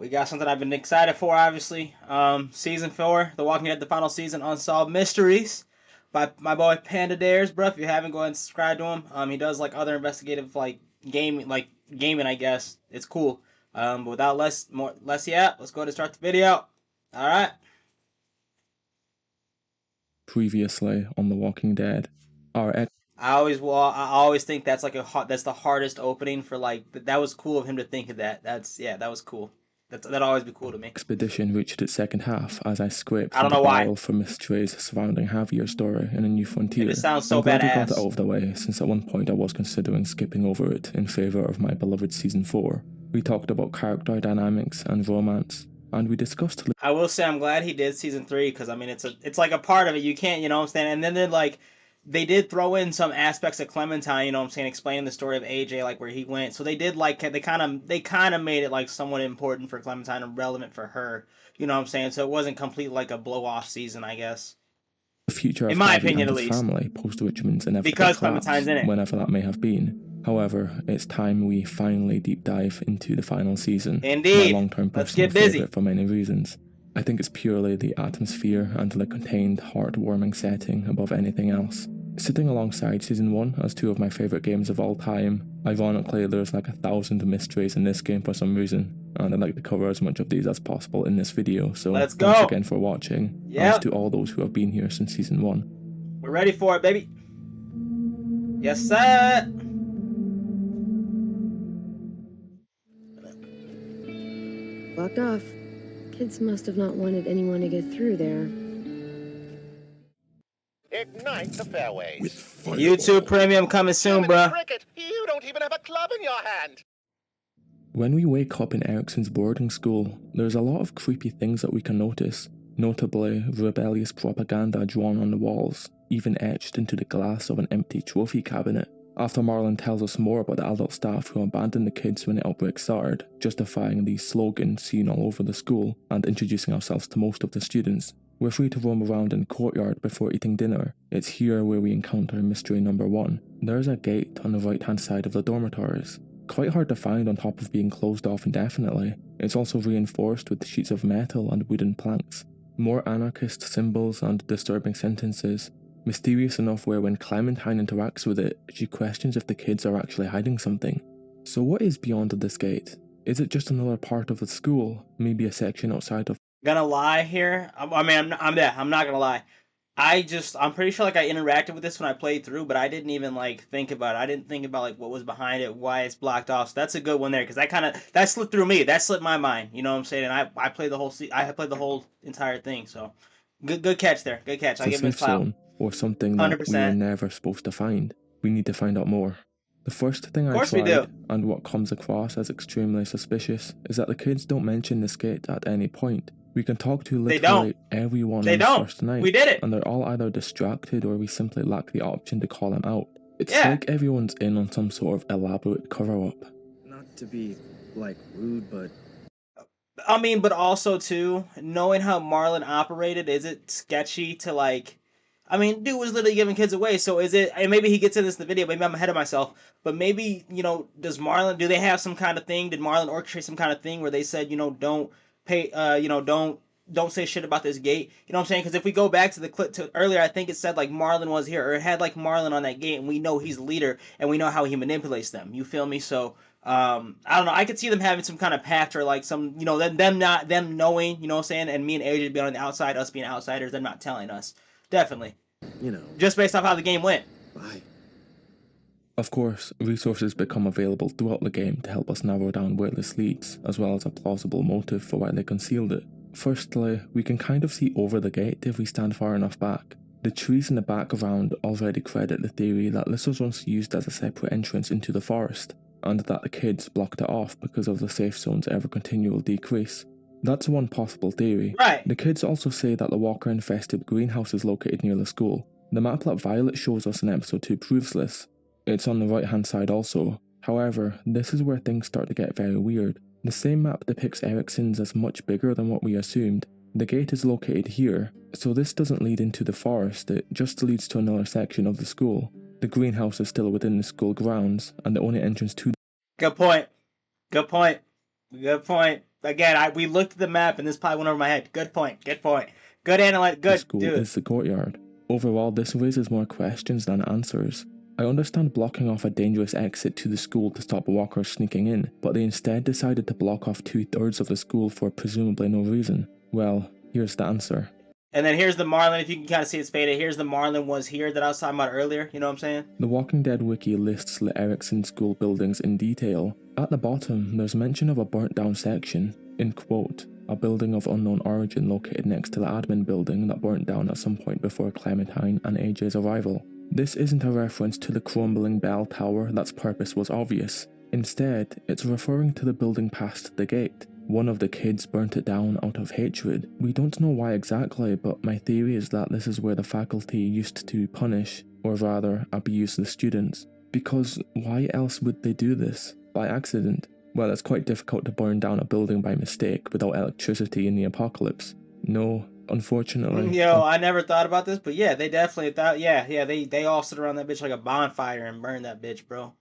We got something I've been excited for, obviously. Season 4, The Walking Dead, the final season, Unsolved Mysteries by my boy Panda Dares, bro. If you haven't, go ahead and subscribe to him. He does like other investigative gaming, I guess. It's cool. But without less yet, let's go ahead and start the video. All right. Previously on The Walking Dead, I always think that's like that's the hardest opening for like that was cool of him to think of that. That was cool. That'd always be cool to me. Expedition reached its second half as I scraped I don't the know why. barrel for mysteries surrounding Javier's story in A New Frontier. It sounds so I'm glad we got badass. it out of the way, since at one point I was considering skipping over it in favour of my beloved Season 4. We talked about character dynamics and romance, and we discussed... I will say I'm glad he did Season 3, because I mean it's like a part of it. You can't, you know what I'm saying? And then like they did throw in some aspects of Clementine, you know what I'm saying, explaining the story of AJ, like where he went. So they did like they kind of made it like somewhat important for Clementine and relevant for her. You know what I'm saying? So it wasn't completely like a blow off season, I guess. The future of in my Abby opinion, and at his least, family post Richmond's inevitable because collapse, Clementine's in it. whenever that may have been. However, it's time we finally deep dive into the final season. Indeed. My long-term personal favourite for many reasons. I think it's purely the atmosphere and the contained, heartwarming setting above anything else. Sitting alongside Season 1 as two of my favourite games of all time, ironically there's like 1,000 mysteries in this game for some reason, and I'd like to cover as much of these as possible in this video, so let's go. Thanks again for watching, and to all those who have been here since Season 1. We're ready for it, baby. Yes, sir. Blocked off. Kids must have not wanted anyone to get through there. Ignite the fairways. YouTube Premium coming soon, bruh. Cricket, you don't even have a club in your hand. When we wake up in Erickson's boarding school, there's a lot of creepy things that we can notice, notably rebellious propaganda drawn on the walls, even etched into the glass of an empty trophy cabinet. After Marlon tells us more about the adult staff who abandoned the kids when the outbreak started, justifying these slogans seen all over the school and introducing ourselves to most of the students, we're free to roam around in the courtyard before eating dinner. It's here where we encounter mystery number 1. There's a gate on the right hand side of the dormitories. Quite hard to find on top of being closed off indefinitely. It's also reinforced with sheets of metal and wooden planks. More anarchist symbols and disturbing sentences. Mysterious enough where when Clementine interacts with it, she questions if the kids are actually hiding something. So what is beyond this gate? Is it just another part of the school? Maybe a section outside of... Gonna lie here. I'm not gonna lie. I'm pretty sure like I interacted with this when I played through, but I didn't even like think about it. I didn't think about like what was behind it, why it's blocked off. So that's a good one there, because that slipped through me. That slipped my mind. You know what I'm saying? And I played the whole entire thing. So good catch there. Good catch. I give him his clout. Or something that 100%. We were never supposed to find. We need to find out more. The first thing I tried, and what comes across as extremely suspicious, is that the kids don't mention this gate at any point. We can talk to literally everyone on the first night, we did it, and they're all either distracted or we simply lack the option to call them out. It's like everyone's in on some sort of elaborate cover-up. Not to be, like, rude, but... I mean, but also, too, knowing how Marlon operated, is it sketchy to, like... I mean, dude was literally giving kids away, so is it... And maybe he gets into this in the video, maybe I'm ahead of myself, but maybe, you know, do they have some kind of thing? Did Marlon orchestrate some kind of thing where they said, you know, don't say shit about this gate? You know what I'm saying? Because if we go back to the clip earlier, I think it said, like, Marlon was here, or it had, like, Marlon on that gate, and we know he's the leader, and we know how he manipulates them. You feel me? So... I don't know, I could see them having some kind of pact, or like some, you know, them knowing, you know what I'm saying, and me and AJ being on the outside, us being outsiders, them not telling us. Definitely. You know. Just based off how the game went. Bye. Of course, resources become available throughout the game to help us narrow down where this leads, as well as a plausible motive for why they concealed it. Firstly, we can kind of see over the gate if we stand far enough back. The trees in the background already credit the theory that this was once used as a separate entrance into the forest, and that the kids blocked it off because of the safe zone's ever-continual decrease. That's one possible theory. Right. The kids also say that the walker-infested greenhouse is located near the school. The map that Violet shows us in episode 2 proves this. It's on the right-hand side also. However, this is where things start to get very weird. The same map depicts Erickson's as much bigger than what we assumed. The gate is located here, so this doesn't lead into the forest, it just leads to another section of the school. The greenhouse is still within the school grounds, and the only entrance to... Good point. Good point. Good point. Again, we looked at the map and this probably went over my head. Good point. Good point. Good analyze. The Good, school dude. is the courtyard. Overall, this raises more questions than answers. I understand blocking off a dangerous exit to the school to stop walkers sneaking in, but they instead decided to block off 2/3 of the school for presumably no reason. Well, here's the answer. And then here's the Marlin, if you can kind of see it's faded. Here's the Marlin was here that I was talking about earlier. You know what I'm saying? The Walking Dead wiki lists the Erickson school buildings in detail. At the bottom, there's mention of a burnt down section, in quote, a building of unknown origin located next to the admin building that burnt down at some point before Clementine and AJ's arrival. This isn't a reference to the crumbling bell tower that's purpose was obvious. Instead, it's referring to the building past the gate. One of the kids burnt it down out of hatred. We don't know why exactly, but my theory is that this is where the faculty used to punish, or rather abuse the students. Because why else would they do this? By accident? Well, it's quite difficult to burn down a building by mistake without electricity in the apocalypse. No, unfortunately. Yo, I never thought about this, but yeah, they definitely thought, they all sit around that bitch like a bonfire and burn that bitch, bro.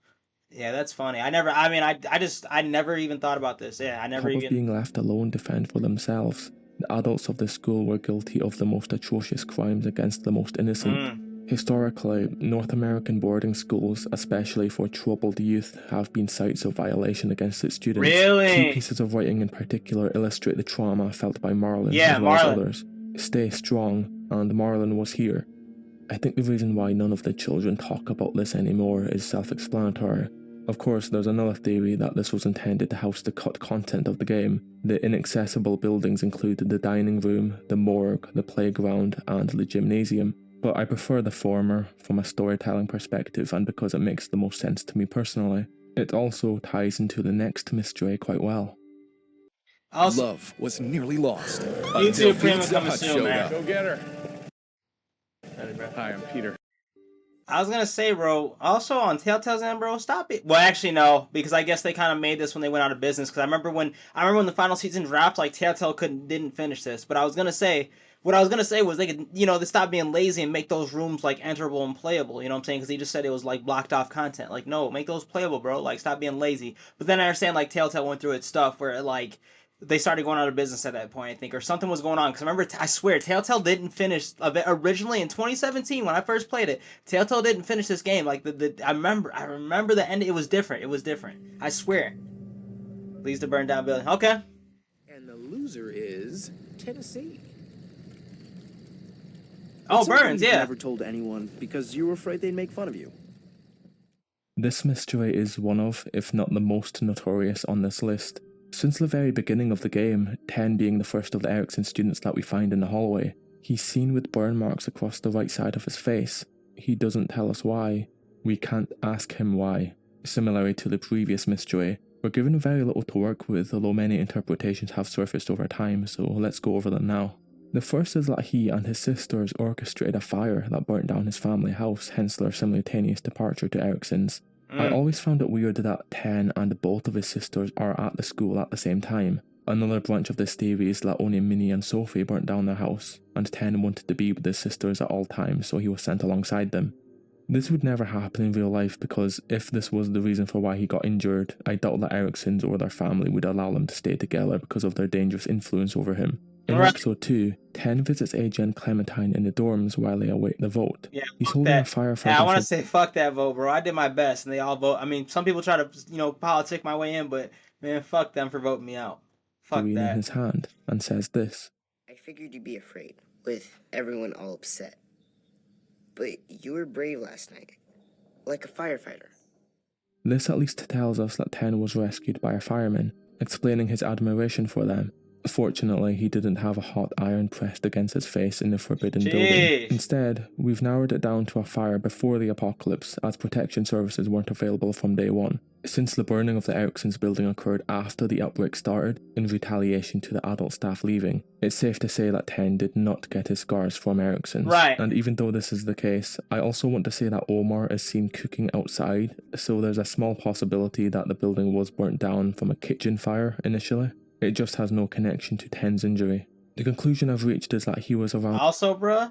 Yeah, that's funny. I never even thought about this. Yeah, I never Top even. of being left alone to fend for themselves, the adults of the school were guilty of the most atrocious crimes against the most innocent. Historically, North American boarding schools, especially for troubled youth, have been sites of violation against its students. Really? 2 pieces of writing in particular illustrate the trauma felt by Marlon Yeah, as well as Marlon. others. Stay strong, and Marlon was here. I think the reason why none of the children talk about this anymore is self-explanatory. Of course, there's another theory that this was intended to house the cut content of the game. The inaccessible buildings included the dining room, the morgue, the playground, and the gymnasium. But I prefer the former from a storytelling perspective and because it makes the most sense to me personally. It also ties into the next mystery quite well. Also, Love was nearly lost. YouTube Premium Pizza coming Hut soon, showed man. up. Go get her. Hi, I'm Peter. I was gonna say, bro. Also on Telltale's end, bro. Stop it. Well, actually, no, because I guess they kind of made this when they went out of business. Because I remember when the final season dropped, like Telltale didn't finish this. But what I was gonna say was they could, they stopped being lazy and make those rooms like enterable and playable. You know what I'm saying? Because he just said it was like blocked off content. Like, no, make those playable, bro. Like, stop being lazy. But then I understand like Telltale went through its stuff where like they started going out of business at that point, I think, or something was going on. Because I remember, I swear, Telltale didn't finish originally in 2017 when I first played it. Telltale didn't finish this game. Like I remember the end. It was different. It was different. I swear. Leads to burn down building. Okay. And the loser is Tennessee. Oh, It's something Burns, you've yeah. never told anyone because you were afraid they'd make fun of you. This mystery is one of, if not the most notorious on this list. Since the very beginning of the game, 10 being the first of the Erickson students that we find in the hallway, he's seen with burn marks across the right side of his face. He doesn't tell us why. We can't ask him why. Similarly to the previous mystery, we're given very little to work with, although many interpretations have surfaced over time, so let's go over them now. The first is that he and his sisters orchestrated a fire that burnt down his family house, hence their simultaneous departure to Erickson's. I always found it weird that 10 and both of his sisters are at the school at the same time. Another branch of this theory is that only Minnie and Sophie burnt down their house, and 10 wanted to be with his sisters at all times, so he was sent alongside them. This would never happen in real life because if this was the reason for why he got injured, I doubt that Ericksons or their family would allow them to stay together because of their dangerous influence over him. In episode 2, 10 visits AJ and Clementine in the dorms while they await the vote. Yeah, He's fuck holding that. a firefighter. Yeah, I want to say fuck that vote, bro. I did my best, and they all vote. I mean, some people try to, politic my way in, but man, fuck them for voting me out. Fuck in that. his hand and says this. I figured you'd be afraid, with everyone all upset. But you were brave last night, like a firefighter. This at least tells us that 10 was rescued by a fireman, explaining his admiration for them. Fortunately, he didn't have a hot iron pressed against his face in the forbidden building. Instead, we've narrowed it down to a fire before the apocalypse, as protection services weren't available from day one. Since the burning of the Ericksons building occurred after the outbreak started, in retaliation to the adult staff leaving, it's safe to say that 10 did not get his scars from Ericksons. Right. And even though this is the case, I also want to say that Omar is seen cooking outside, so there's a small possibility that the building was burnt down from a kitchen fire initially. It just has no connection to 10's injury. The conclusion I've reached is that he was around. Also, bruh,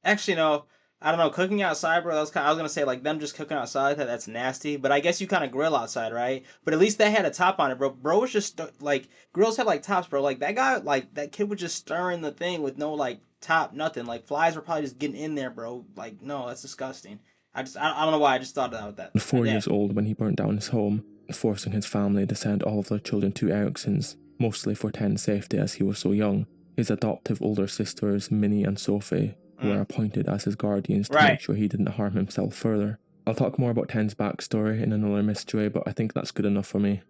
actually, no. I don't know, cooking outside, bro. I was gonna say like them just cooking outside. That's nasty. But I guess you kind of grill outside, right? But at least they had a top on it, bro. Bro was just like grills have like tops, bro. Like that guy, like that kid was just stirring the thing with no like top, nothing. Like flies were probably just getting in there, bro. Like no, that's disgusting. I don't know why I just thought about that. 4 years old when he burnt down his home, forcing his family to send all of their children to Ericsson's, mostly for Ten's safety as he was so young. His adoptive older sisters, Minnie and Sophie, were appointed as his guardians to make sure he didn't harm himself further. I'll talk more about Ten's backstory in another mystery, but I think that's good enough for me.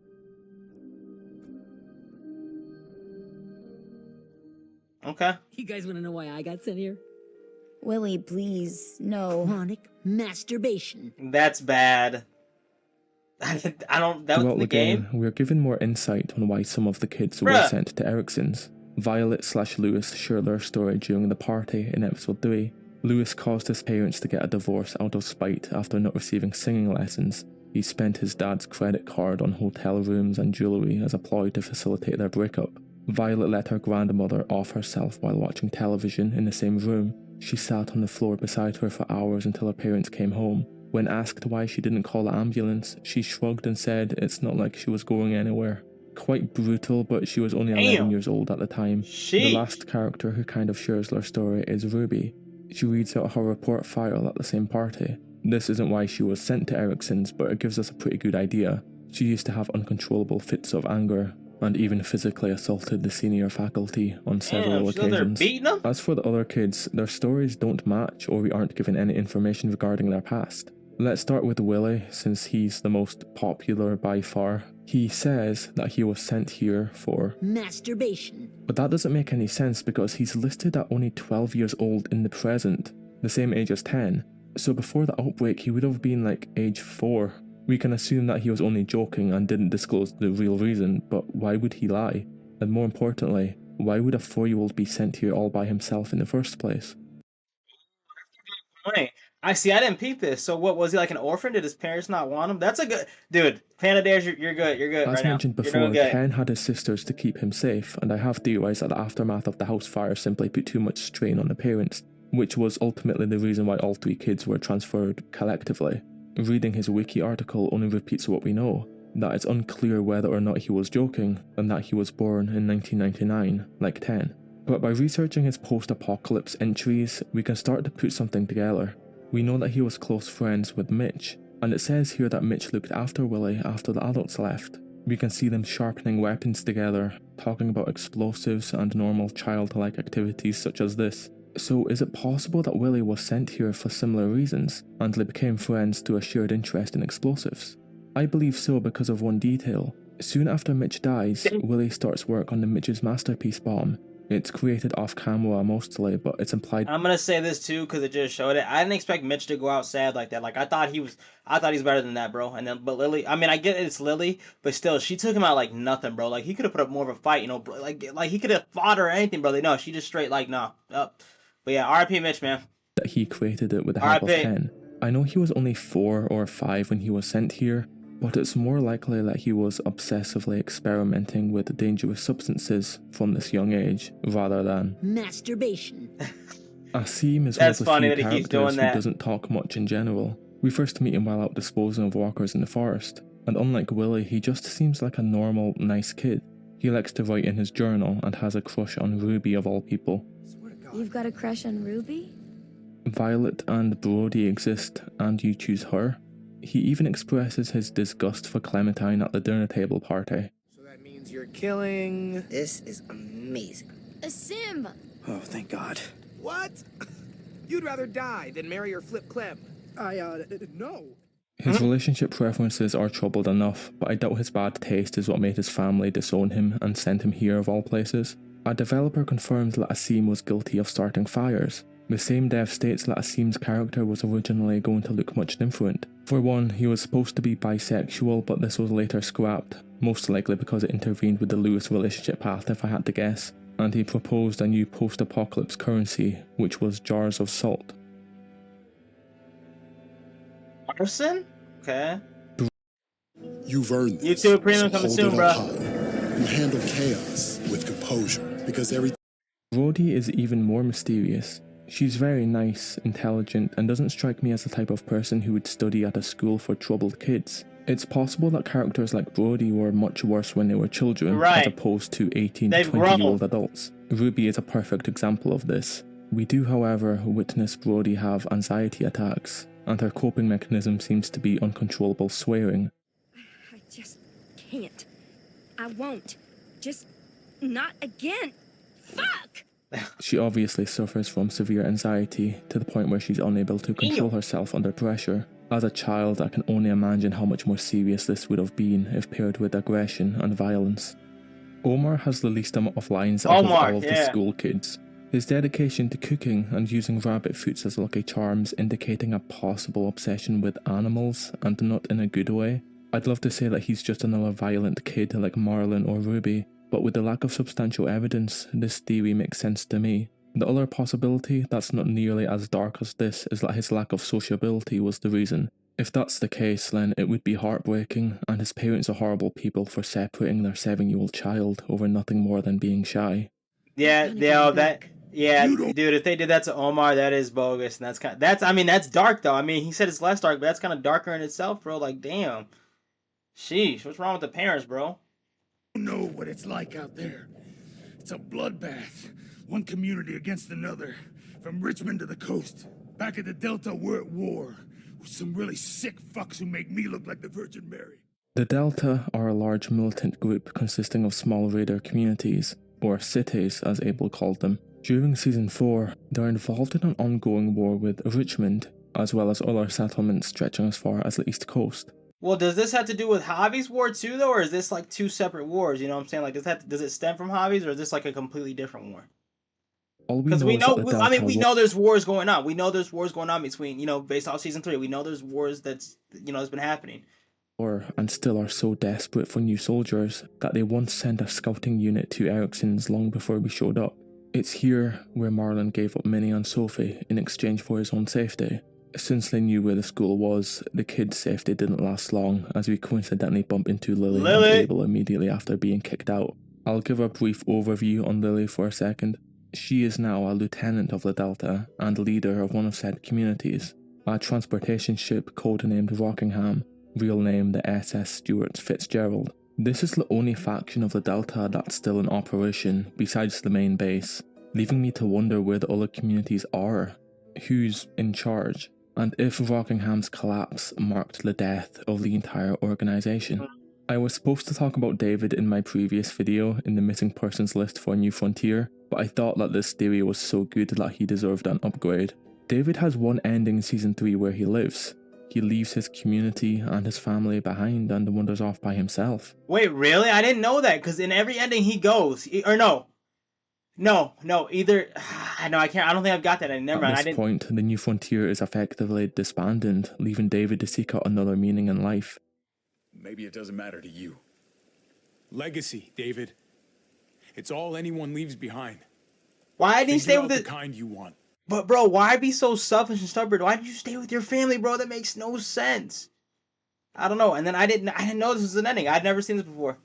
Okay. You guys want to know why I got sent here? Willie, please, no. Chronic masturbation. That's bad. I don't. That was Throughout the game. we are given more insight on why some of the kids were sent to Ericsson's. Violet/Lewis share their story during the party in episode 3. Lewis caused his parents to get a divorce out of spite after not receiving singing lessons. He spent his dad's credit card on hotel rooms and jewellery as a ploy to facilitate their breakup. Violet let her grandmother off herself while watching television in the same room. She sat on the floor beside her for hours until her parents came home. When asked why she didn't call the ambulance, she shrugged and said it's not like she was going anywhere. Quite brutal, but she was only 11 years old at the time. The last character who kind of shares their story is Ruby. She reads out her report file at the same party. This isn't why she was sent to Ericsson's, but it gives us a pretty good idea. She used to have uncontrollable fits of anger, and even physically assaulted the senior faculty on several occasions. As for the other kids, their stories don't match, or we aren't given any information regarding their past. Let's start with Willie, since he's the most popular by far. He says that he was sent here for masturbation. But that doesn't make any sense because he's listed at only 12 years old in the present, the same age as 10. So before the outbreak he would have been like age 4. We can assume that he was only joking and didn't disclose the real reason, but why would he lie? And more importantly, why would a 4-year-old be sent here all by himself in the first place? I see. I didn't peep this. So what was he, like an orphan? Did his parents not want him? That's a good dude. Panda Dares, you're good. You're good. As right mentioned now. before, Ken had his sisters to keep him safe, and I have theorized that the aftermath of the house fire simply put too much strain on the parents, which was ultimately the reason why all 3 kids were transferred collectively. Reading his wiki article only repeats what we know, that it's unclear whether or not he was joking, and that he was born in 1999, like 10. But by researching his post-apocalypse entries, we can start to put something together. We know that he was close friends with Mitch, and it says here that Mitch looked after Willie after the adults left. We can see them sharpening weapons together, talking about explosives and normal childlike activities such as this. So is it possible that Willie was sent here for similar reasons, and they became friends through a shared interest in explosives? I believe so because of one detail. Soon after Mitch dies, Willie starts work on the Mitch's masterpiece bomb. It's created off camera mostly, but it's implied. I'm gonna say this too because it just showed it. I didn't expect Mitch to go out sad like that. Like I thought he's better than that, bro. And then, but Lily, I mean, I get it's Lily, but still, she took him out like nothing, bro. Like he could have put up more of a fight, you know, bro. Like he could have fought her or anything, bro. No, she just straight like no. But yeah, R.I.P. Mitch, man. That he created it with the help of Ken. I know he was only 4 or 5 when he was sent here, but it's more likely that he was obsessively experimenting with dangerous substances from this young age, rather than masturbation. Asim is one of the few characters who doesn't talk much in general. We first meet him while out disposing of walkers in the forest, and unlike Willie, he just seems like a normal, nice kid. He likes to write in his journal and has a crush on Ruby of all people. You've got a crush on Ruby? Violet and Brody exist, and you choose her. He even expresses his disgust for Clementine at the dinner table party. So that means you're killing... This is amazing. A sim! Oh, thank God. What? You'd rather die than marry or flip Clem. No. His relationship preferences are troubled enough, but I doubt his bad taste is what made his family disown him and send him here of all places. A developer confirms that Asim was guilty of starting fires. The same dev states that Asim's character was originally going to look much different. For one, he was supposed to be bisexual, but this was later scrapped, most likely because it intervened with the Lewis relationship path if I had to guess, and he proposed a new post-apocalypse currency, which was jars of salt. Arson? Okay. You've earned this. YouTube Premium coming soon, bro. You handle chaos with composure, because everything... Brody is even more mysterious. She's very nice, intelligent, and doesn't strike me as the type of person who would study at a school for troubled kids. It's possible that characters like Brody were much worse when they were children, as Right. opposed to 18 They've to 20-year-old grown. adults. Ruby is a perfect example of this. We do, however, witness Brody have anxiety attacks, and her coping mechanism seems to be uncontrollable swearing. I just can't. I won't. Just not again. Fuck! She obviously suffers from severe anxiety to the point where she's unable to control herself under pressure. As a child, I can only imagine how much more serious this would have been if paired with aggression and violence. Omar has the least amount of lines out of all of the school kids. His dedication to cooking and using rabbit foods as lucky charms indicating a possible obsession with animals, and not in a good way. I'd love to say that he's just another violent kid like Marlon or Ruby, but with the lack of substantial evidence, this theory makes sense to me. The other possibility that's not nearly as dark as this is that his lack of sociability was the reason. If that's the case, then it would be heartbreaking, and his parents are horrible people for separating their 7-year-old child over nothing more than being shy. Yeah, dude, if they did that to Omar, that is bogus, and that's dark though. I mean, he said it's less dark, but that's kind of darker in itself, bro. Like, damn. Sheesh, what's wrong with the parents, bro? You know what it's like out there. It's a bloodbath. One community against another. From Richmond to the coast. Back at the Delta, we're at war. With some really sick fucks who make me look like the Virgin Mary. The Delta are a large militant group consisting of small raider communities, or cities as Abel called them. During Season 4, they're involved in an ongoing war with Richmond, as well as other settlements stretching as far as the East Coast. Well, does this have to do with Javi's war too, though, or is this like two separate wars? You know what I'm saying? Like, does it stem from Javi's, or is this like a completely different war? Because we know there's wars going on. We know there's wars going on between, based off Season 3. We know there's wars that's been happening. And still are so desperate for new soldiers that they once sent a scouting unit to Ericsson's long before we showed up. It's here where Marlon gave up Minnie and Sophie in exchange for his own safety. Since they knew where the school was, the kids' safety didn't last long, as we coincidentally bump into Lily and Abel immediately after being kicked out. I'll give a brief overview on Lily for a second. She is now a lieutenant of the Delta and leader of one of said communities, a transportation ship codenamed Rockingham, real name the SS Stuart Fitzgerald. This is the only faction of the Delta that's still in operation besides the main base, leaving me to wonder where the other communities are, who's in charge, and if Rockingham's collapse marked the death of the entire organisation. I was supposed to talk about David in my previous video in the missing persons list for New Frontier, but I thought that this theory was so good that he deserved an upgrade. David has one ending in Season 3 where he lives. He leaves his community and his family behind and wanders off by himself. Wait, really? I didn't know that, because in every ending he goes. I don't think I've got that. At this point, the New Frontier is effectively disbanded, leaving David to seek out another meaning in life. Maybe it doesn't matter to you. Legacy, David. It's all anyone leaves behind. Why didn't you stay with the kind you want? But bro, why be so selfish and stubborn? Why did you stay with your family, bro? That makes no sense. I don't know. And then I didn't know this was an ending. I'd never seen this before.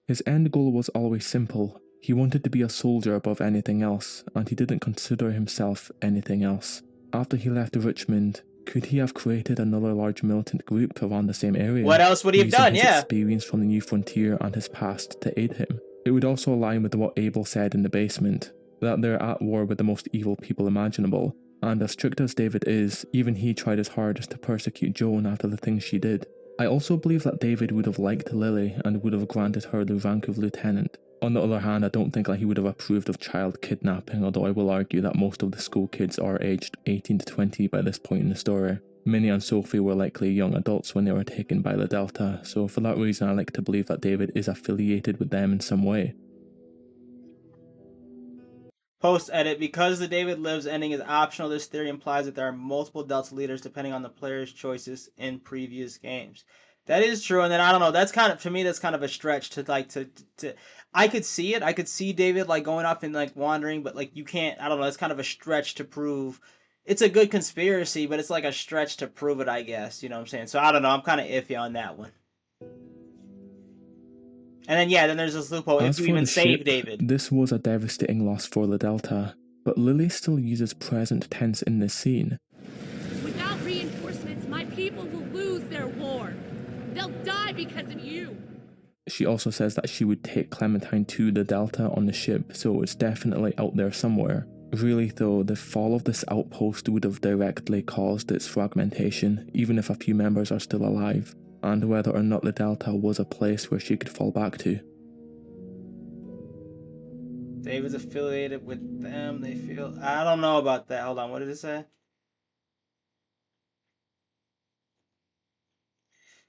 His end goal was always simple. He wanted to be a soldier above anything else, and he didn't consider himself anything else. After he left Richmond, could he have created another large militant group around the same area? What else would he have done? His experience from the New Frontier and his past to aid him. It would also align with what Abel said in the basement, that they're at war with the most evil people imaginable, and as strict as David is, even he tried his hardest to persecute Joan after the things she did. I also believe that David would have liked Lily and would have granted her the rank of lieutenant. On the other hand, I don't think that he would have approved of child kidnapping, although I will argue that most of the school kids are aged 18 to 20 by this point in the story. Minnie and Sophie were likely young adults when they were taken by the Delta, so for that reason I like to believe that David is affiliated with them in some way. Post-edit, because the David Lives ending is optional, this theory implies that there are multiple Delta leaders depending on the player's choices in previous games. That is true, and then I don't know, that's kind of, to me, that's kind of a stretch to I could see it, I could see David, like, going off and, like, wandering, but, like, you can't, I don't know, it's kind of a stretch to prove. It's a good conspiracy, but it's, like, a stretch to prove it, I guess, you know what I'm saying? So, I don't know, I'm kind of iffy on that one. And then, yeah, then there's this loophole, if you even save David. This was a devastating loss for the Delta. but Lily still uses present tense in this scene. Without reinforcements, my people will lose their war. They'll die because of you. She also says that she would take Clementine to the Delta on the ship, so it's definitely out there somewhere. Really though, the fall of this outpost would have directly caused its fragmentation, even if a few members are still alive, and whether or not the Delta was a place where she could fall back to. David's affiliated with them, they feel... I don't know about that. Hold on, what did it say?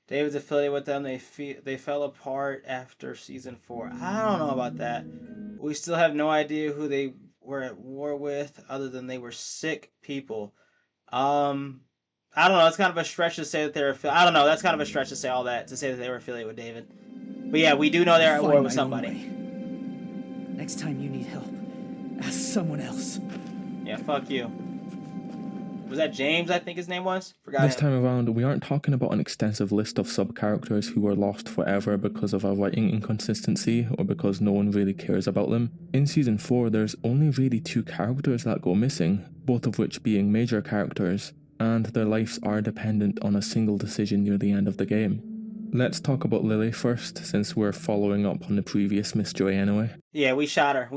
David's affiliated with them, they fell apart after season 4. I don't know about that. We still have no idea who they were at war with, other than they were sick people. I don't know, it's kind of a stretch to say that they're I don't know, that's kind of a stretch to say all that, to say that they were affiliated with David. But yeah, we do know they're at war with somebody. Next time you need help, ask someone else. Yeah, fuck you. Was that James, I think his name was? Forgot This him. time around, we aren't talking about an extensive list of sub-characters who were lost forever because of a writing inconsistency or because no one really cares about them. In Season 4, there's only really 2 characters that go missing, both of which being major characters, and their lives are dependent on a single decision near the end of the game. Let's talk about Lily first, since we're following up on the previous Miss Joy anyway. Yeah, we shot her.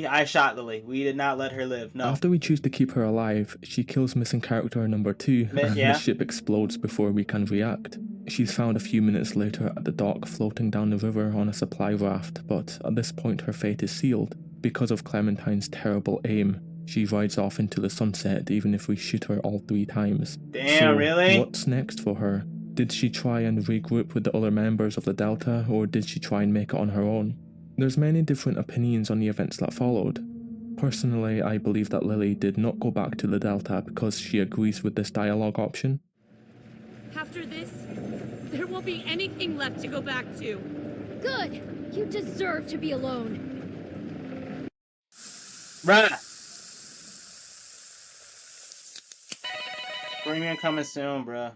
I shot Lily. We did not let her live, no. After we choose to keep her alive, she kills missing character number 2, and yeah. the ship explodes before we can react. She's found a few minutes later at the dock floating down the river on a supply raft, but at this point her fate is sealed. Because of Clementine's terrible aim, she rides off into the sunset even if we shoot her all 3 times. Damn, so, really? What's next for her? Did she try and regroup with the other members of the Delta, or did she try and make it on her own? There's many different opinions on the events that followed. Personally, I believe that Lily did not go back to the Delta because she agrees with this dialogue option. After this, there won't be anything left to go back to. Good. You deserve to be alone. Bruh. Premium coming soon, bruh.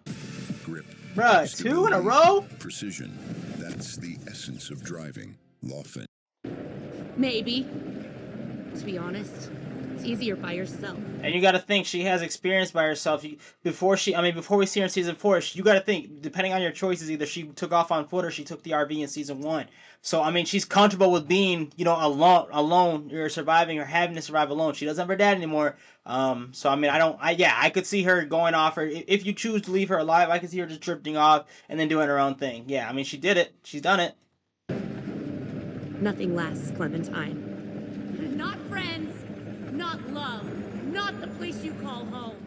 Grip. Bruh, 2 in a row? Precision. That's the essence of driving. Lawfin. Maybe. To be honest, it's easier by yourself. And you got to think she has experience by herself. Before we see her in season 4, you got to think, depending on your choices, either she took off on foot or she took the RV in season 1. So I mean, she's comfortable with being, alone, or surviving, or having to survive alone. She doesn't have her dad anymore. So I mean, I could see her going off, or if you choose to leave her alive, I could see her just drifting off and then doing her own thing. Yeah, I mean, she did it. She's done it. Nothing lasts, Clementine. Not friends, not love, not the place you call home.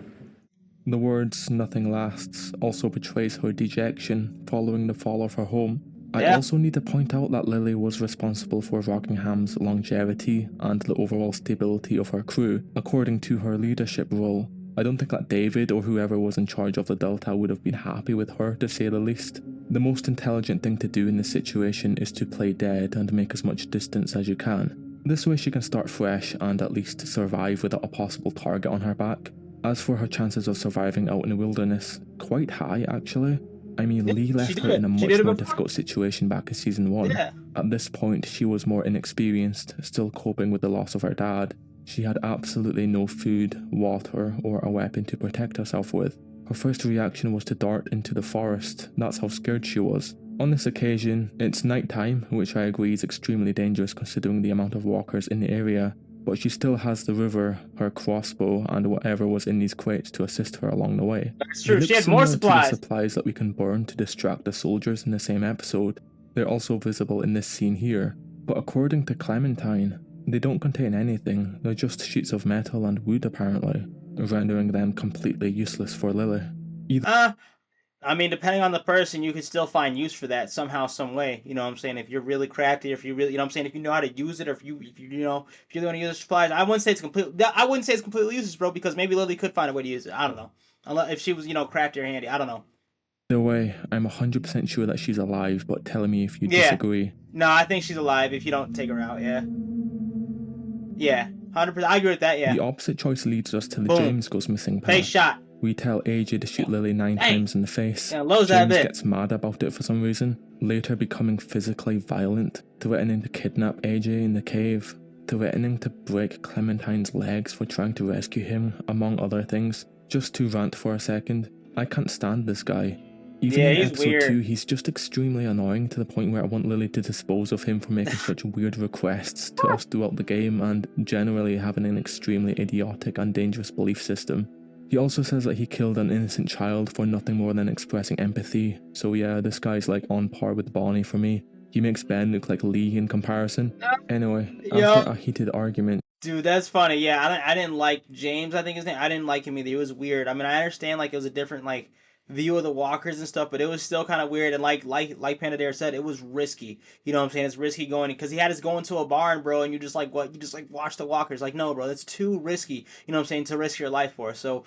The words "nothing lasts" also betrays her dejection following the fall of her home. I also need to point out that Lily was responsible for Rockingham's longevity and the overall stability of her crew, according to her leadership role. I don't think that David or whoever was in charge of the Delta would have been happy with her, to say the least. The most intelligent thing to do in this situation is to play dead and make as much distance as you can. This way she can start fresh and at least survive without a possible target on her back. As for her chances of surviving out in the wilderness, quite high actually. I mean, Lee left her in a much more difficult situation back in season 1. Yeah. At this point, she was more inexperienced, still coping with the loss of her dad. She had absolutely no food, water, or a weapon to protect herself with. Her first reaction was to dart into the forest. That's how scared she was. On this occasion, it's nighttime, which I agree is extremely dangerous considering the amount of walkers in the area, but she still has the river, her crossbow, and whatever was in these crates to assist her along the way. That's true, she had more supplies. To the supplies that we can burn to distract the soldiers in the same episode. They're also visible in this scene here, but according to Clementine, they don't contain anything, they're just sheets of metal and wood apparently, rendering them completely useless for Lily. I mean, depending on the person, you could still find use for that somehow, some way. You know what I'm saying? If you're really crafty, if you really, you know what I'm saying, if you know how to use it, or if you really want to use the supplies, I wouldn't say it's completely useless, bro, because maybe Lily could find a way to use it. I don't know. Unless if she was, crafty or handy. I don't know. Either way, I'm 100% sure that she's alive, but tell me if you disagree. No, I think she's alive if you don't take her out, yeah. Yeah, 100%. I agree with that, yeah. The opposite choice leads us to the James goes missing part. Face shot. We tell AJ to shoot Lily 9 times in the face. Yeah, James gets mad about it for some reason, later becoming physically violent, threatening to kidnap AJ in the cave. threatening to break Clementine's legs for trying to rescue him, among other things. Just to rant for a second, I can't stand this guy. Even Yeah, in he's episode weird. 2, he's just extremely annoying to the point where I want Lily to dispose of him for making such weird requests to us throughout the game and generally having an extremely idiotic and dangerous belief system. He also says that he killed an innocent child for nothing more than expressing empathy, so yeah, this guy's like on par with Bonnie for me. He makes Ben look like Lee in comparison. Anyway, after a heated argument... Dude, that's funny. Yeah, I didn't like James, I think his name. I didn't like him either. He was weird. I mean, I understand like it was a different like view of the walkers and stuff, but it was still kind of weird. And like Panda Dare said, it was risky. You know what I'm saying? It's risky going because he had us going to a barn, bro, and you just like what? You just like watch the walkers. Like, no, bro, that's too risky. You know what I'm saying? To risk your life for. So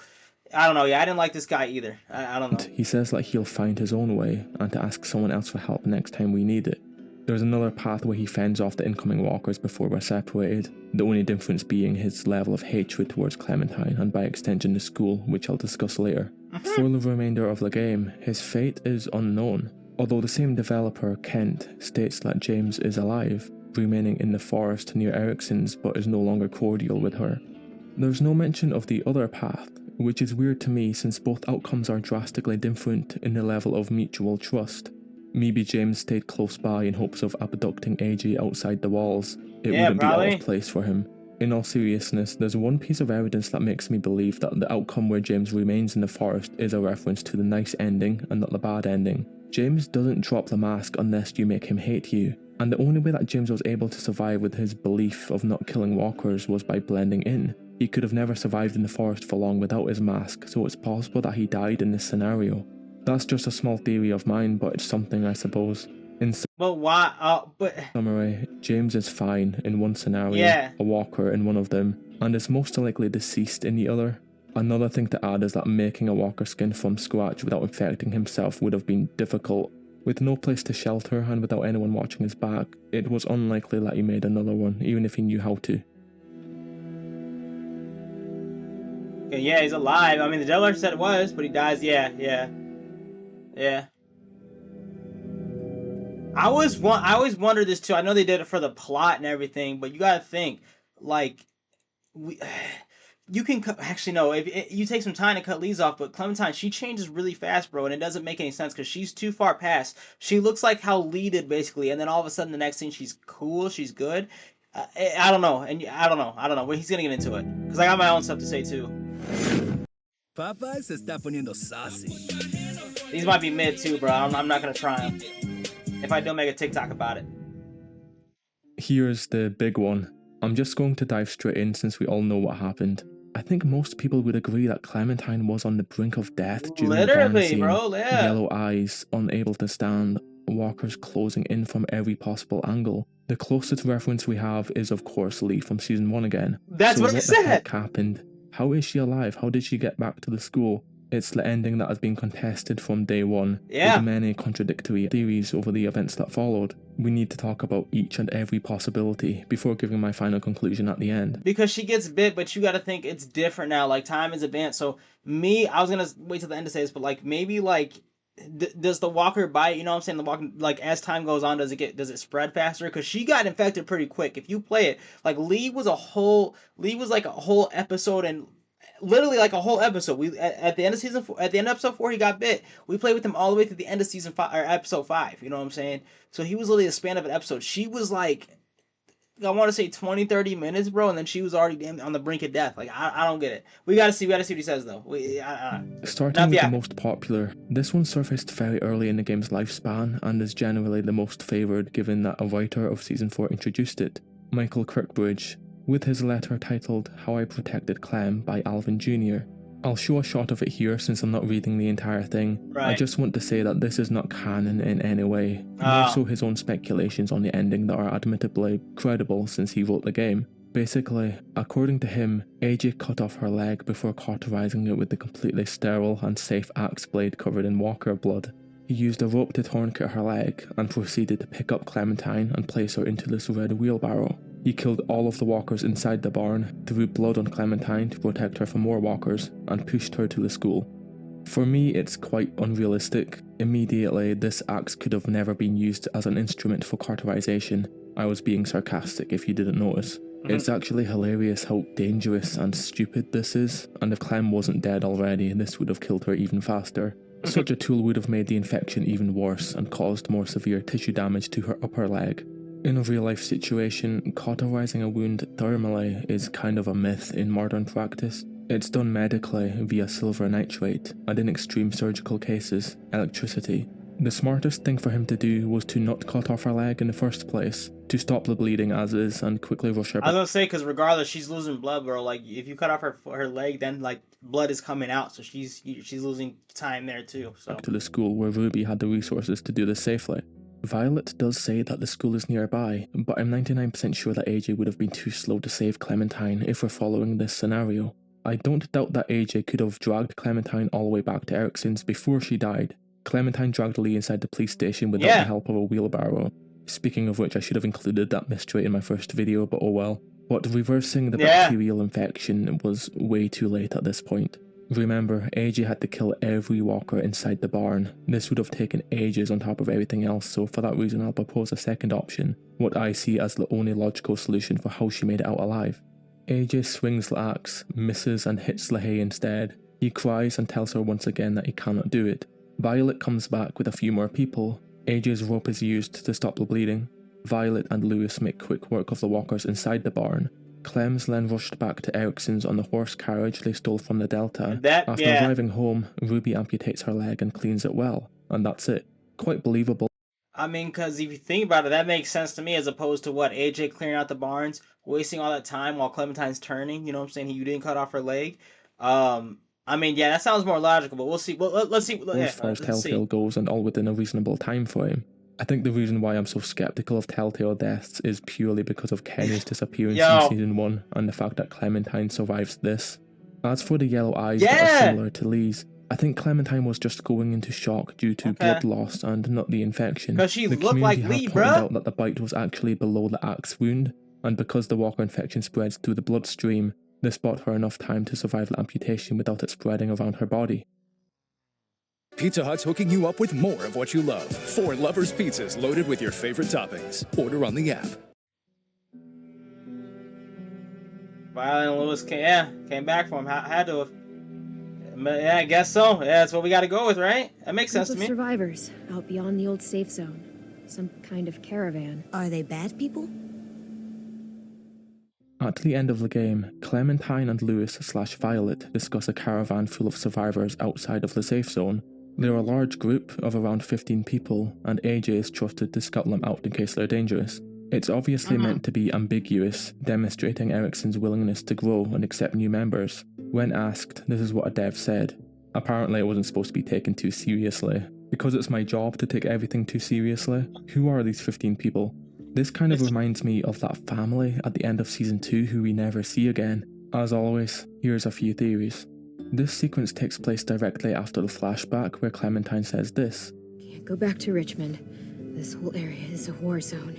I don't know. Yeah, I didn't like this guy either. I don't know. He says that he'll find his own way and to ask someone else for help next time we need it. There's another path where he fends off the incoming walkers before we're separated, the only difference being his level of hatred towards Clementine and by extension the school, which I'll discuss later. For the remainder of the game, his fate is unknown, although the same developer, Kent, states that James is alive, remaining in the forest near Ericsson's but is no longer cordial with her. There's no mention of the other path, which is weird to me since both outcomes are drastically different in the level of mutual trust. Maybe James stayed close by in hopes of abducting AJ outside the walls. It wouldn't be out of place for him. In all seriousness, there's one piece of evidence that makes me believe that the outcome where James remains in the forest is a reference to the nice ending and not the bad ending. James doesn't drop the mask unless you make him hate you, and the only way that James was able to survive with his belief of not killing walkers was by blending in. He could have never survived in the forest for long without his mask, so it's possible that he died in this scenario. That's just a small theory of mine, but it's something I suppose. In summary, James is fine in one scenario, a walker in one of them, and is most likely deceased in the other. Another thing to add is that making a walker skin from scratch without infecting himself would have been difficult. With no place to shelter and without anyone watching his back, it was unlikely that he made another one, even if he knew how to. Okay, yeah, he's alive. I mean, the Delaware said it was, but he dies. Yeah. I always wonder this too. I know they did it for the plot and everything, but you gotta think, like, you can actually no. If you take some time to cut leaves off, but Clementine, she changes really fast, bro, and it doesn't make any sense because she's too far past. She looks like how Lee did basically, and then all of a sudden the next scene she's cool, she's good. I don't know, and I don't know. But he's gonna get into it because I got my own stuff to say too. Popeye se está poniendo saucy. These might be mid too, bro. I'm not gonna try them. If I don't make a TikTok about it. Here's the big one. I'm just going to dive straight in since we all know what happened. I think most people would agree that Clementine was on the brink of death during the barn scene. Bro, yeah. Yellow eyes, unable to stand, walkers closing in from every possible angle. The closest reference we have is of course Lee from season 1 again. That's what he said! What the heck happened? How is she alive? How did she get back to the school? It's the ending that has been contested from day one, with many contradictory theories over the events that followed. We need to talk about each and every possibility before giving my final conclusion at the end. Because she gets bit, but you gotta think it's different now, like time is advanced. So I was gonna wait till the end to say this, but like maybe like does the walker bite, you know what I'm saying, the walker, like as time goes on, does it spread faster? Because she got infected pretty quick. If you play it, like Lee was like a whole episode, and literally like a whole episode. We at the end of episode 4 he got bit. We played with him all the way through the end of season 5 or episode 5, you know what I'm saying? So he was literally a span of an episode. She was like, I want to say 20-30 minutes, bro, and then she was already on the brink of death. Like I don't get it. We gotta see what he says though. Starting with the most popular, this one surfaced very early in the game's lifespan and is generally the most favoured given that a writer of season 4 introduced it, Michael Kirkbridge, with his letter titled How I Protected Clem by Alvin Jr. I'll show a shot of it here since I'm not reading the entire thing. Right. I just want to say that this is not canon in any way, more so his own speculations on the ending that are admittedly credible since he wrote the game. Basically, according to him, AJ cut off her leg before cauterizing it with the completely sterile and safe axe blade covered in walker blood. He used a rope to tourniquet her leg and proceeded to pick up Clementine and place her into this red wheelbarrow. He killed all of the walkers inside the barn, threw blood on Clementine to protect her from more walkers, and pushed her to the school. For me, it's quite unrealistic. Immediately, this axe could have never been used as an instrument for cauterization. I was being sarcastic if you didn't notice. It's actually hilarious how dangerous and stupid this is, and if Clem wasn't dead already, this would have killed her even faster. Such a tool would have made the infection even worse and caused more severe tissue damage to her upper leg. In a real life situation, cauterizing a wound thermally is kind of a myth in modern practice. It's done medically via silver nitrate, and in extreme surgical cases, electricity. The smartest thing for him to do was to not cut off her leg in the first place, to stop the bleeding as is and quickly rush her I was gonna say, because regardless, she's losing blood, bro. Like, if you cut off her leg, then like blood is coming out, so she's losing time there too. So back to the school where Ruby had the resources to do this safely. Violet does say that the school is nearby, but I'm 99% sure that AJ would have been too slow to save Clementine if we're following this scenario. I don't doubt that AJ could have dragged Clementine all the way back to Erickson's before she died. Clementine dragged Lee inside the police station without the help of a wheelbarrow. Speaking of which, I should have included that mystery in my first video, but oh well. But reversing the bacterial infection was way too late at this point. Remember, AJ had to kill every walker inside the barn. This would have taken ages on top of everything else, so for that reason I'll propose a second option, what I see as the only logical solution for how she made it out alive. AJ swings the axe, misses and hits LaHaye instead. He cries and tells her once again that he cannot do it. Violet comes back with a few more people. AJ's rope is used to stop the bleeding. Violet and Lewis make quick work of the walkers inside the barn. Clem's then rushed back to Erickson's on the horse carriage they stole from the Delta. After arriving home, Ruby amputates her leg and cleans it well, and that's it. Quite believable. I mean, because if you think about it, that makes sense to me as opposed to what AJ clearing out the barns, wasting all that time while Clementine's turning. You know what I'm saying? You didn't cut off her leg. I mean, yeah, that sounds more logical, but we'll see. Well, let's see. As far as Telltale goes, and all within a reasonable time frame. I think the reason why I'm so skeptical of Telltale deaths is purely because of Kenny's disappearance in Season 1 and the fact that Clementine survives this. As for the yellow eyes that are similar to Lee's, I think Clementine was just going into shock due to blood loss and not the infection. Because she the looked like Lee, pointed out that the bite was actually below the axe wound, and because the walker infection spreads through the bloodstream, this bought her enough time to survive the amputation without it spreading around her body. Pizza Hut's hooking you up with more of what you love. 4 Lovers Pizzas loaded with your favorite toppings. Order on the app. Violet and Lewis came back for him. Had to have. Yeah, I guess so. Yeah, that's what we got to go with, right? That makes sense to me. Survivors out beyond the old safe zone. Some kind of caravan. Are they bad people? At the end of the game, Clementine and Lewis/Violet discuss a caravan full of survivors outside of the safe zone. They're a large group of around 15 people, and AJ is trusted to scout them out in case they're dangerous. It's obviously meant to be ambiguous, demonstrating Erickson's willingness to grow and accept new members. When asked, this is what a dev said. Apparently it wasn't supposed to be taken too seriously. Because it's my job to take everything too seriously, who are these 15 people? This kind of reminds me of that family at the end of Season 2 who we never see again. As always, here's a few theories. This sequence takes place directly after the flashback where Clementine says this. Can't go back to Richmond. This whole area is a war zone.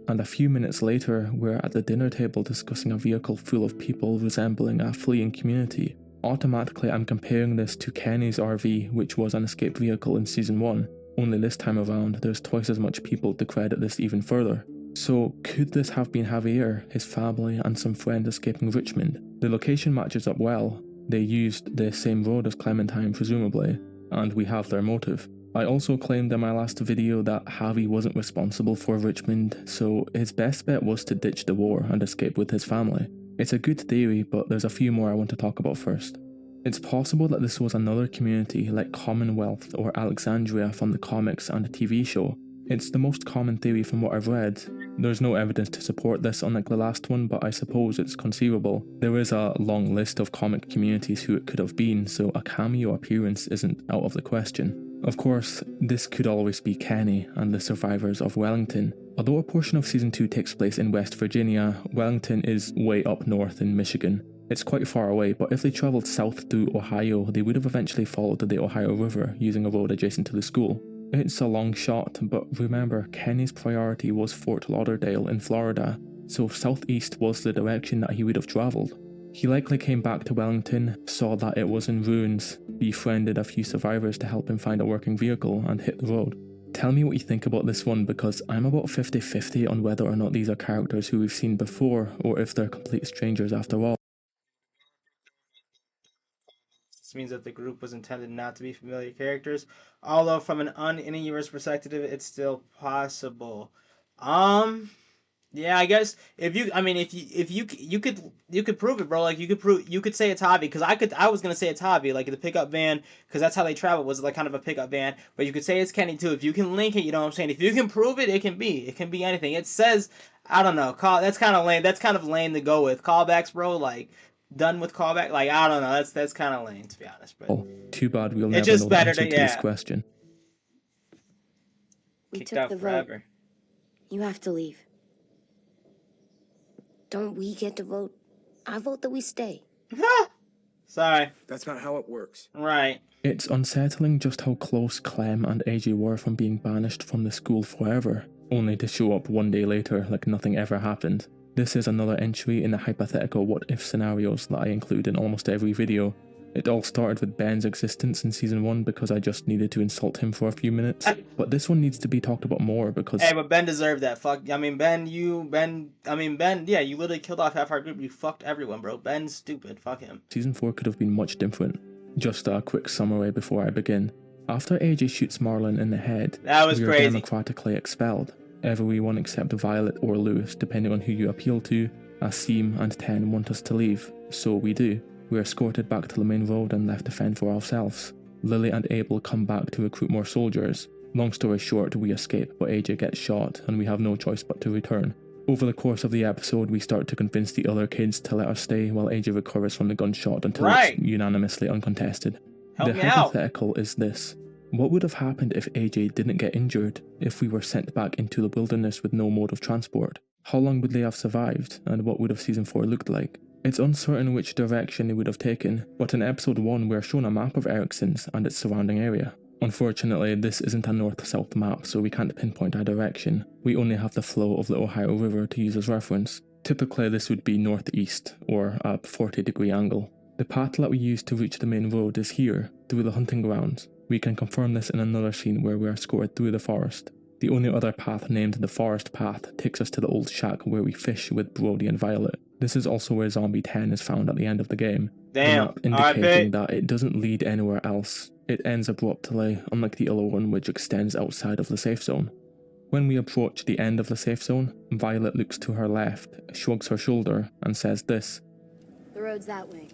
And a few minutes later, we're at the dinner table discussing a vehicle full of people resembling a fleeing community. Automatically, I'm comparing this to Kenny's RV, which was an escape vehicle in Season 1. Only this time around, there's twice as much people to credit this even further. So, could this have been Javier, his family, and some friend escaping Richmond? The location matches up well. They used the same road as Clementine, presumably, and we have their motive. I also claimed in my last video that Javi wasn't responsible for Richmond, so his best bet was to ditch the war and escape with his family. It's a good theory, but there's a few more I want to talk about first. It's possible that this was another community like Commonwealth or Alexandria from the comics and the TV show. It's the most common theory from what I've read. There's no evidence to support this unlike the last one, but I suppose it's conceivable. There is a long list of comic communities who it could have been, so a cameo appearance isn't out of the question. Of course, this could always be Kenny and the survivors of Wellington. Although a portion of Season 2 takes place in West Virginia, Wellington is way up north in Michigan. It's quite far away, but if they travelled south through Ohio, they would have eventually followed the Ohio River using a road adjacent to the school. It's a long shot, but remember, Kenny's priority was Fort Lauderdale in Florida, so southeast was the direction that he would have travelled. He likely came back to Wellington, saw that it was in ruins, befriended a few survivors to help him find a working vehicle, and hit the road. Tell me what you think about this one, because I'm about 50-50 on whether or not these are characters who we've seen before, or if they're complete strangers after all. This means that the group was intended not to be familiar characters, although from an in-universe perspective, it's still possible. Yeah, I guess if you could prove it, bro. Like you could say it's Javi, because I was gonna say it's Javi, like the pickup van, because that's how they travel, was like kind of a pickup van. But you could say it's Kenny too if you can link it. You know what I'm saying? If you can prove it, it can be anything. It says, I don't know, that's kind of lame. That's kind of lame to go with callbacks, bro. Like done with callback. Like I don't know. That's kind of lame, to be honest. But too bad we'll it's never just know the better answer to to this question. We Kicked took out the forever. vote. You have to leave. Don't we get to vote? I vote that we stay. Sorry. That's not how it works. Right. It's unsettling just how close Clem and AJ were from being banished from the school forever, only to show up one day later like nothing ever happened. This is another entry in the hypothetical what-if scenarios that I include in almost every video. It all started with Ben's existence in Season 1 because I just needed to insult him for a few minutes, but this one needs to be talked about more because... Hey, but Ben deserved that. Fuck, I mean, Ben, yeah, you literally killed off half our group. You fucked everyone, bro. Ben's stupid. Fuck him. Season 4 could have been much different. Just a quick summary before I begin. After AJ shoots Marlon in the head, that was we are crazy. democratically expelled. Everyone except Violet or Lewis, depending on who you appeal to. Asim and Ten want us to leave, so we do. We are escorted back to the main road and left to fend for ourselves. Lily and Abel come back to recruit more soldiers. Long story short, we escape, but AJ gets shot, and we have no choice but to return. Over the course of the episode, we start to convince the other kids to let us stay while AJ recovers from the gunshot until it's unanimously uncontested. Help the me hypothetical is this. What would have happened if AJ didn't get injured, if we were sent back into the wilderness with no mode of transport? How long would they have survived, and what would have Season 4 looked like? It's uncertain which direction they would have taken, but in Episode 1 we are shown a map of Ericsson's and its surrounding area. Unfortunately, this isn't a north-south map, so we can't pinpoint a direction. We only have the flow of the Ohio River to use as reference. Typically this would be northeast, or a 40-degree angle. The path that we use to reach the main road is here, through the hunting grounds. We can confirm this in another scene where we are escorted through the forest. The only other path named the Forest Path takes us to the old shack where we fish with Brody and Violet. This is also where Zombie 10 is found at the end of the game. Damn. The map indicating that it doesn't lead anywhere else. It ends abruptly, unlike the other one which extends outside of the safe zone. When we approach the end of the safe zone, Violet looks to her left, shrugs her shoulder, and says this. The road's that way.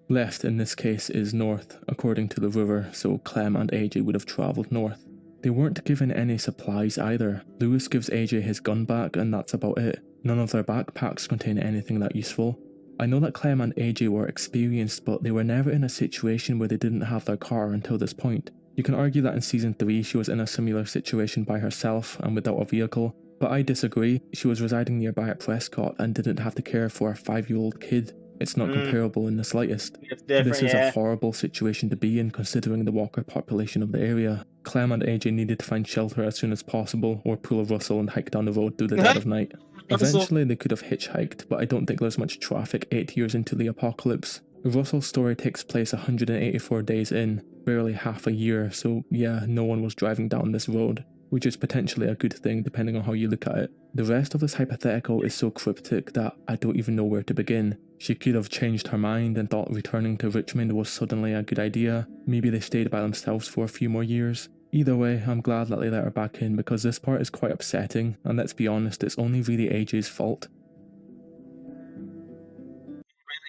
Left in this case is north, according to the river, so Clem and AJ would have travelled north. They weren't given any supplies either. Lewis gives AJ his gun back and that's about it. None of their backpacks contain anything that useful. I know that Clem and AJ were experienced, but they were never in a situation where they didn't have their car until this point. You can argue that in Season 3 she was in a similar situation by herself and without a vehicle, but I disagree. She was residing nearby at Prescott and didn't have to care for a 5-year-old kid. It's not comparable in the slightest. This is a horrible situation to be in considering the walker population of the area. Clem and AJ needed to find shelter as soon as possible or pull a Russell and hike down the road through the dead of night. Eventually they could have hitchhiked, but I don't think there's much traffic 8 years into the apocalypse. Russell's story takes place 184 days in, barely half a year, so yeah, no one was driving down this road, which is potentially a good thing depending on how you look at it. The rest of this hypothetical is so cryptic that I don't even know where to begin. She could have changed her mind and thought returning to Richmond was suddenly a good idea. Maybe they stayed by themselves for a few more years. Either way, I'm glad that they let her back in because this part is quite upsetting, and let's be honest, it's only really AJ's fault.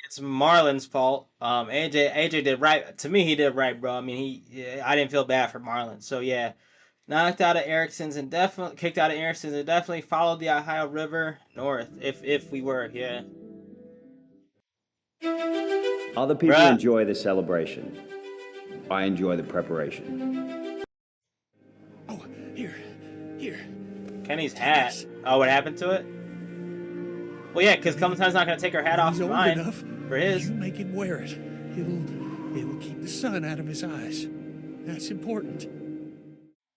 It's Marlon's fault. AJ did right. To me, he did right, bro. I mean, I didn't feel bad for Marlon. So yeah, knocked out of Ericsson's and definitely kicked out of Ericsson's and definitely followed the Ohio River north. If we were, yeah. Other people enjoy the celebration. I enjoy the preparation. Oh, here. Kenny's hat. Oh, what happened to it? Well, yeah, because Clementine's not gonna take her hat off He's old mine enough. for his. You make him wear it. It'll keep the sun out of his eyes. That's important.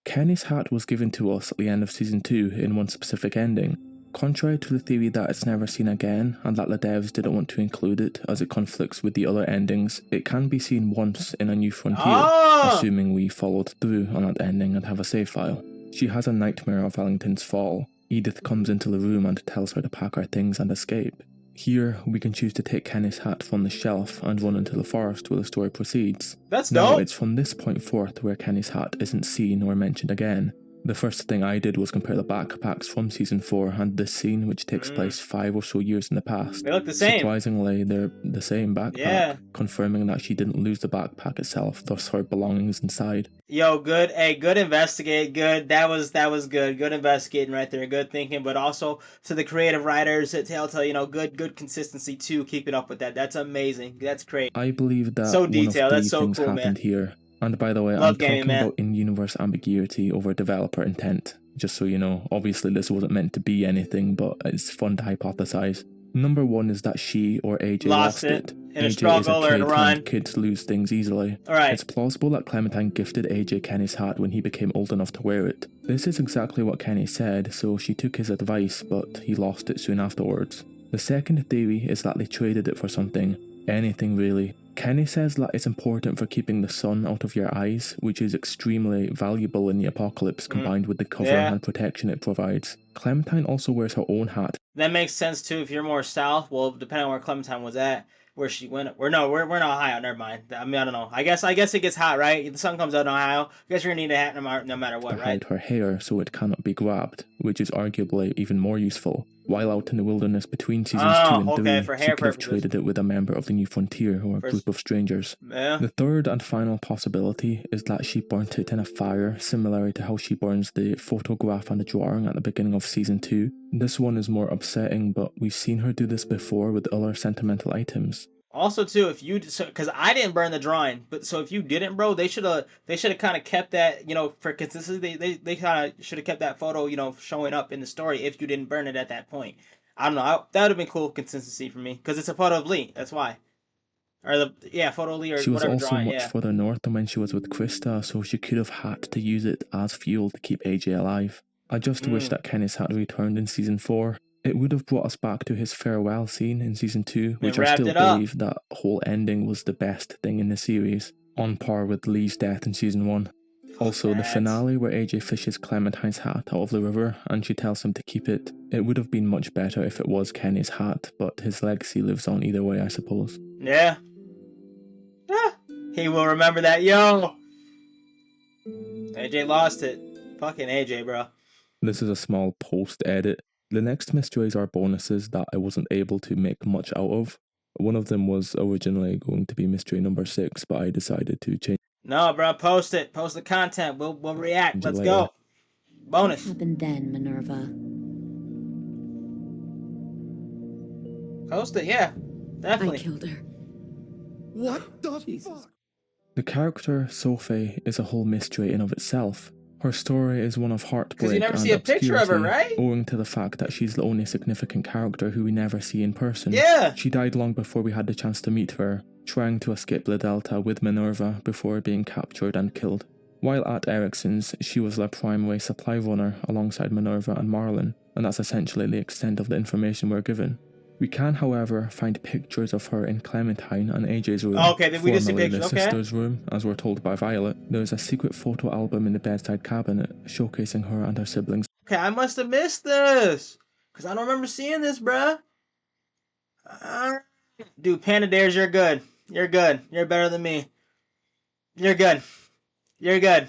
Kenny's hat was given to us at the end of Season 2 in one specific ending. Contrary to the theory that it's never seen again, and that the devs didn't want to include it as it conflicts with the other endings, it can be seen once in A New Frontier, assuming we followed through on that ending and have a save file. She has a nightmare of Ellington's fall. Edith comes into the room and tells her to pack her things and escape. Here, we can choose to take Kenny's hat from the shelf and run into the forest where the story proceeds. That's Now, dope. it's from this point forth where Kenny's hat isn't seen or mentioned again. The first thing I did was compare the backpacks from Season 4 and this scene, which takes place 5 or so years in the past. They look the same. Surprisingly, they're the same backpack, Yeah. confirming that she didn't lose the backpack itself, thus her belongings inside. Yo, good. Hey, good investigate. Good. That was good. Good investigating right there. Good thinking. But also to the creative writers at Telltale, you know, good consistency too. Keeping up with that. That's amazing. That's great. I believe that So one of detailed. the That's so things cool, happened man. here. And by the way, Love I'm gaming, talking man. about in-universe ambiguity over developer intent. Just so you know, obviously this wasn't meant to be anything, but it's fun to hypothesize. Number 1 is that she or AJ lost it. in a AJ struggle is or a in a kid, run. and kids lose things easily. Alright. It's plausible that Clementine gifted AJ Kenny's hat when he became old enough to wear it. This is exactly what Kenny said, so she took his advice, but he lost it soon afterwards. The second theory is that they traded it for something. Anything really. Kenny says that it's important for keeping the sun out of your eyes, which is extremely valuable in the apocalypse combined with the cover and protection it provides. Clementine also wears her own hat. That makes sense too. If you're more south, well, depending on where Clementine was at, where she went. We're in Ohio. Never mind. I mean, I don't know. I guess it gets hot, right? If the sun comes out in Ohio, I guess you're gonna need a hat no matter what, to right? hide her hair so it cannot be grabbed, which is arguably even more useful. While out in the wilderness between seasons 2 and 3, for she hair could have purposes. traded it with a member of the New Frontier or a group of strangers. Yeah. The third and final possibility is that she burnt it in a fire, similar to how she burns the photograph and the drawing at the beginning of Season 2. This one is more upsetting, but we've seen her do this before with other sentimental items. Also, too, if you, because I didn't burn the drawing, but so if you didn't, bro, they should have kind of kept that, you know, for consistency. They kind of should have kept that photo, you know, showing up in the story if you didn't burn it at that point. I don't know. That would have been cool consistency for me because it's a photo of Lee. That's why. Or photo of Lee or She was whatever also drawing. much further north than when she was with Krista, so she could have had to use it as fuel to keep AJ alive. I just wish that Kenny's had returned in Season 4. It would have brought us back to his farewell scene in Season 2, which I still believe that whole ending was the best thing in the series, on par with Lee's death in Season 1. Also, the finale where AJ fishes Clementine's hat out of the river and she tells him to keep it, it would have been much better if it was Kenny's hat, but his legacy lives on either way, I suppose. Yeah. He will remember that, yo! AJ lost it. Fucking AJ, bro. This is a small post-edit. The next mysteries are bonuses that I wasn't able to make much out of. One of them was originally going to be mystery number 6, but I decided to change. No, bro, post it. Post the content. We'll react. Let's later. go. Bonus. What happened then, Minerva? Post it, yeah. Definitely. I killed her. What the fuck? The character, Sophie, is a whole mystery in of itself. Her story is one of heartbreak you never and see a picture of her, obscurity, right? owing to the fact that she's the only significant character who we never see in person. Yeah! She died long before we had the chance to meet her, trying to escape the Delta with Minerva before being captured and killed. While at Ericsson's, she was their primary supply runner alongside Minerva and Marlon, and that's essentially the extent of the information we're given. We can, however, find pictures of her in Clementine and AJ's room, Okay, then we did see formerly pictures, the okay. sister's room, as we're told by Violet. There's a secret photo album in the bedside cabinet, showcasing her and her siblings. Okay, I must have missed this. Because I don't remember seeing this, bruh. Dude, Panda Dares, you're good. You're good. You're better than me. You're good. You're good.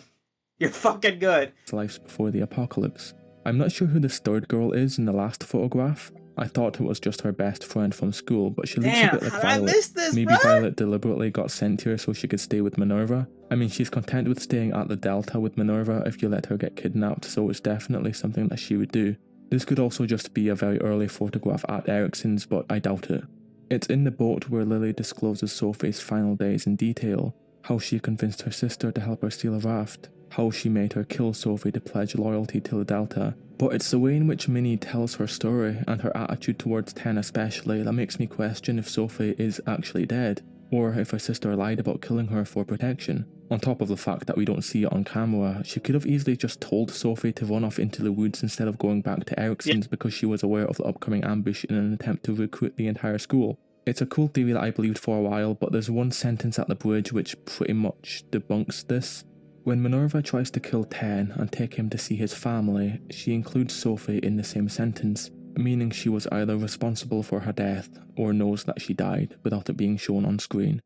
You're fucking good. Lives before the apocalypse. I'm not sure who this third girl is in the last photograph. I thought it was just her best friend from school, but she looks Damn, a bit like how did I Violet. miss this, Maybe bruh? Violet deliberately got sent here so she could stay with Minerva. I mean, she's content with staying at the Delta with Minerva if you let her get kidnapped, so it's definitely something that she would do. This could also just be a very early photograph at Ericsson's, but I doubt it. It's in the boat where Lily discloses Sophie's final days in detail, how she convinced her sister to help her steal a raft, how she made her kill Sophie to pledge loyalty to the Delta. But it's the way in which Minnie tells her story, and her attitude towards Ten especially, that makes me question if Sophie is actually dead, or if her sister lied about killing her for protection. On top of the fact that we don't see it on camera, she could have easily just told Sophie to run off into the woods instead of going back to Ericsson's because she was aware of the upcoming ambush in an attempt to recruit the entire school. It's a cool theory that I believed for a while, but there's one sentence at the bridge which pretty much debunks this. When Minerva tries to kill Ten and take him to see his family, she includes Sophie in the same sentence, meaning she was either responsible for her death or knows that she died without it being shown on screen.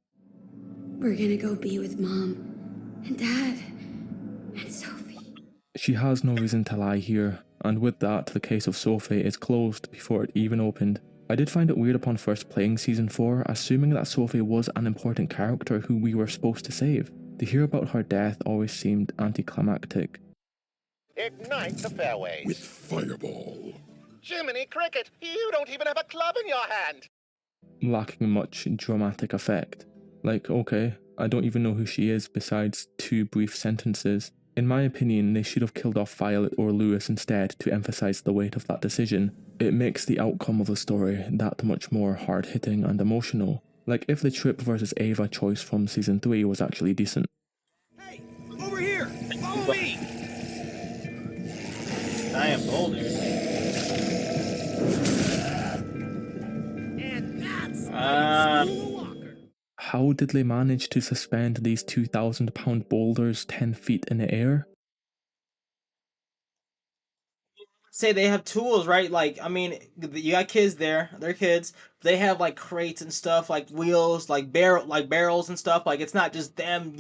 We're gonna go be with Mom and Dad and Sophie. She has no reason to lie here, and with that, the case of Sophie is closed before it even opened. I did find it weird upon first playing Season 4, assuming that Sophie was an important character who we were supposed to save. To hear about her death always seemed anticlimactic. Ignite the fairways. With Fireball. Jiminy Cricket, you don't even have a club in your hand. Lacking much dramatic effect. Like, okay, I don't even know who she is besides 2 brief sentences. In my opinion, they should have killed off Violet or Lewis instead to emphasize the weight of that decision. It makes the outcome of the story that much more hard-hitting and emotional. Like if the Trip versus Ava choice from Season 3 was actually decent. Hey, over here! Follow me! Giant boulders. And that's How did they manage to suspend these 2,000-pound boulders 10 feet in the air? Say they have tools, right? Like, I mean, you got kids there, they're kids. They have like crates and stuff, like wheels, like barrels and stuff. Like, it's not just them,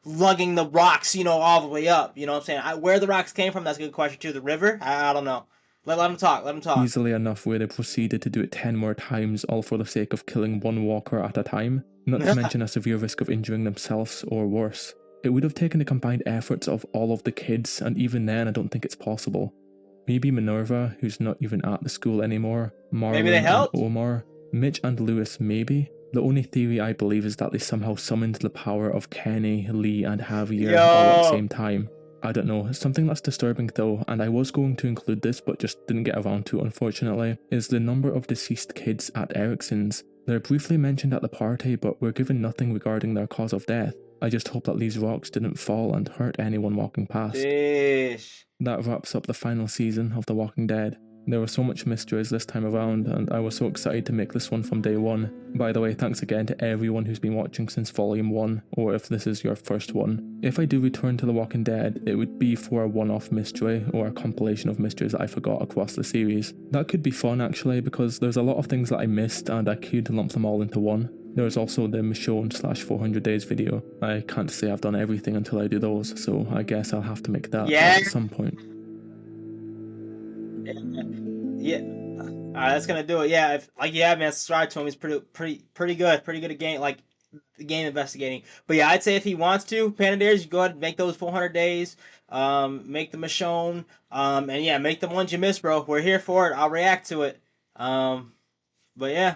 lugging the rocks, all the way up. You know what I'm saying? Where the rocks came from, that's a good question too. The river? I don't know. Let them talk. Let them talk. Easily enough where they proceeded to do it 10 more times, all for the sake of killing one walker at a time. Not to mention a severe risk of injuring themselves or worse. It would have taken the combined efforts of all of the kids, and even then I don't think it's possible. Maybe Minerva, who's not even at the school anymore, Marlon and Omar, Mitch and Lewis maybe. The only theory I believe is that they somehow summoned the power of Kenny, Lee and Javier all at the same time. I don't know, something that's disturbing though, and I was going to include this but just didn't get around to unfortunately, is the number of deceased kids at Erickson's. They're briefly mentioned at the party but we're given nothing regarding their cause of death. I just hope that these rocks didn't fall and hurt anyone walking past. Sheesh. That wraps up the final season of The Walking Dead. There were so much mysteries this time around, and I was so excited to make this one from day one. By the way, thanks again to everyone who's been watching since Volume 1, or if this is your first one. If I do return to The Walking Dead, it would be for a one-off mystery, or a compilation of mysteries that I forgot across the series. That could be fun actually, because there's a lot of things that I missed, and I could lump them all into one. There's also the Michonne/400 Days video. I can't say I've done everything until I do those, so I guess I'll have to make that at some point. Yeah. Alright, that's gonna do it. Yeah, man, subscribe to him. He's pretty good at game, like the game investigating. But yeah, I'd say if he wants to, Panda Dares, you go ahead and make those 400 days. Make the Michonne. And yeah, make the ones you missed, bro. We're here for it. I'll react to it. But yeah.